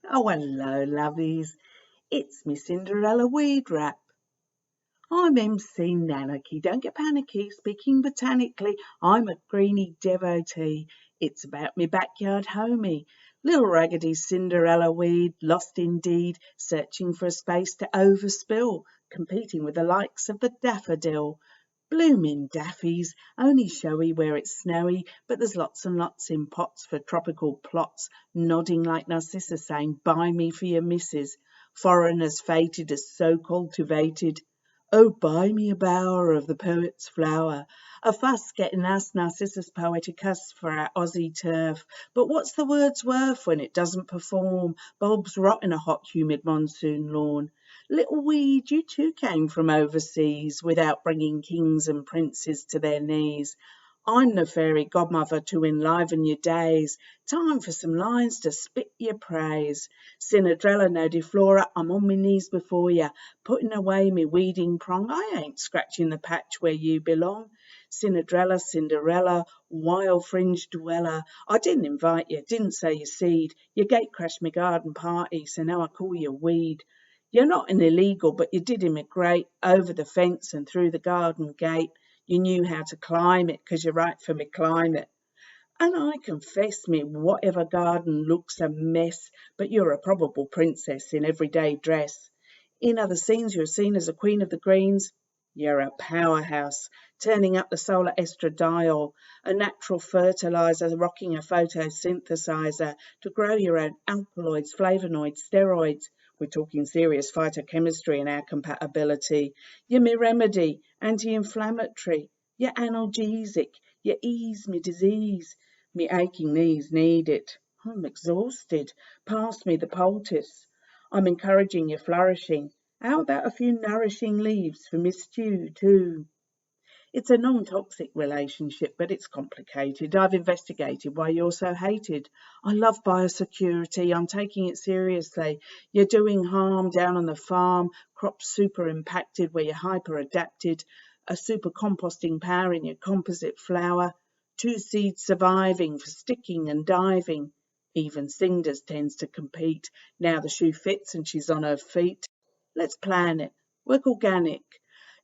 Oh, hello, lovies. It's me Cinderella weed wrap. I'm MC Nannarchy. Don't get panicky. Speaking botanically, I'm a greenie devotee. It's about me backyard homie. Little raggedy Cinderella weed, lost indeed, searching for a space to overspill, competing with the likes of the daffodil. Blooming daffies, only showy where it's snowy, but there's lots and lots in pots for tropical plots, nodding like Narcissus saying, buy me for your missus. Foreigners fated as so cultivated. Oh, buy me a bower of the poet's flower. A fuss getting us Narcissus poeticus for our Aussie turf. But what's the word's worth when it doesn't perform? Bulbs rot in a hot, humid monsoon lawn. Little weed, you too came from overseas without bringing kings and princes to their knees. I'm the fairy godmother to enliven your days. Time for some lines to spit your praise. Cinderella, nodiflora, I'm on my knees before ya, putting away me weeding prong. I ain't scratching the patch where you belong. Cinedrella, Cinderella, wild fringe dweller. I didn't invite you, didn't say you seed. You gate crashed me garden party, so now I call you weed. You're not an illegal, but you did immigrate over the fence and through the garden gate. You knew how to climb it, 'cause you're right for me climate. And I confess me whatever garden looks a mess, but you're a probable princess in everyday dress. In other scenes you're seen as a queen of the greens. You're a powerhouse, turning up the solar estradiol, a natural fertilizer, rocking a photosynthesizer to grow your own alkaloids, flavonoids, steroids. We're talking serious phytochemistry and our compatibility. You're me remedy, anti-inflammatory. You're analgesic. You ease me disease. Me aching knees need it. I'm exhausted. Pass me the poultice. I'm encouraging your flourishing. How about a few nourishing leaves for Miss Stew too? It's a non-toxic relationship, but it's complicated. I've investigated why you're so hated. I love biosecurity. I'm taking it seriously. You're doing harm down on the farm. Crops super impacted where you're hyper adapted. A super composting power in your composite flour. 2 seeds surviving for sticking and diving. Even Cinders tends to compete. Now the shoe fits and she's on her feet. Let's plan it. Work organic.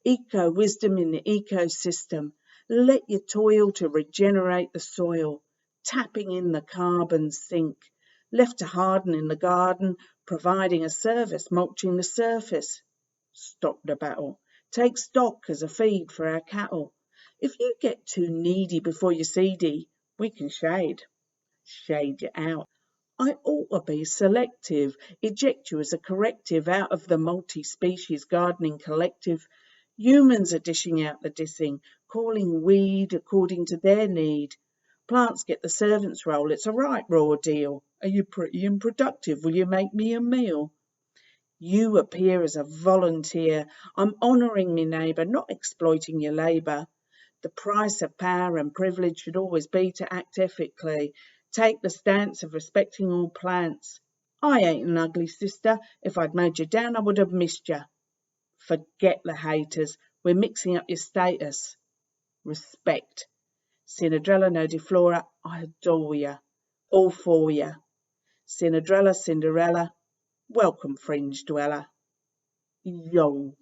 Eco wisdom in the ecosystem. Let your toil to regenerate the soil, tapping in the carbon sink. Left to harden in the garden, providing a service, mulching the surface. Stop the battle. Take stock as a feed for our cattle. If you get too needy before you're seedy, we can shade you out. I ought to be selective, eject you as a corrective out of the Multispecies Gardening Collective. Humans are dishing out the dissing, calling weed according to their need. Plants get the servant's role, it's a right raw deal. Are you pretty and productive? Will you make me a meal? You appear as a volunteer. I'm honouring me neighbour, not exploiting your labour. The price of power and privilege should always be to act ethically. Take the stance of respecting all plants. I ain't an ugly sister. If I'd mowed you down, I would have missed you. Forget the haters. We're mixing up your status. Respect. Cinderella, nodiflora, I adore ya. All for ya. Cinderella, Cinderella, welcome fringe dweller. Yo.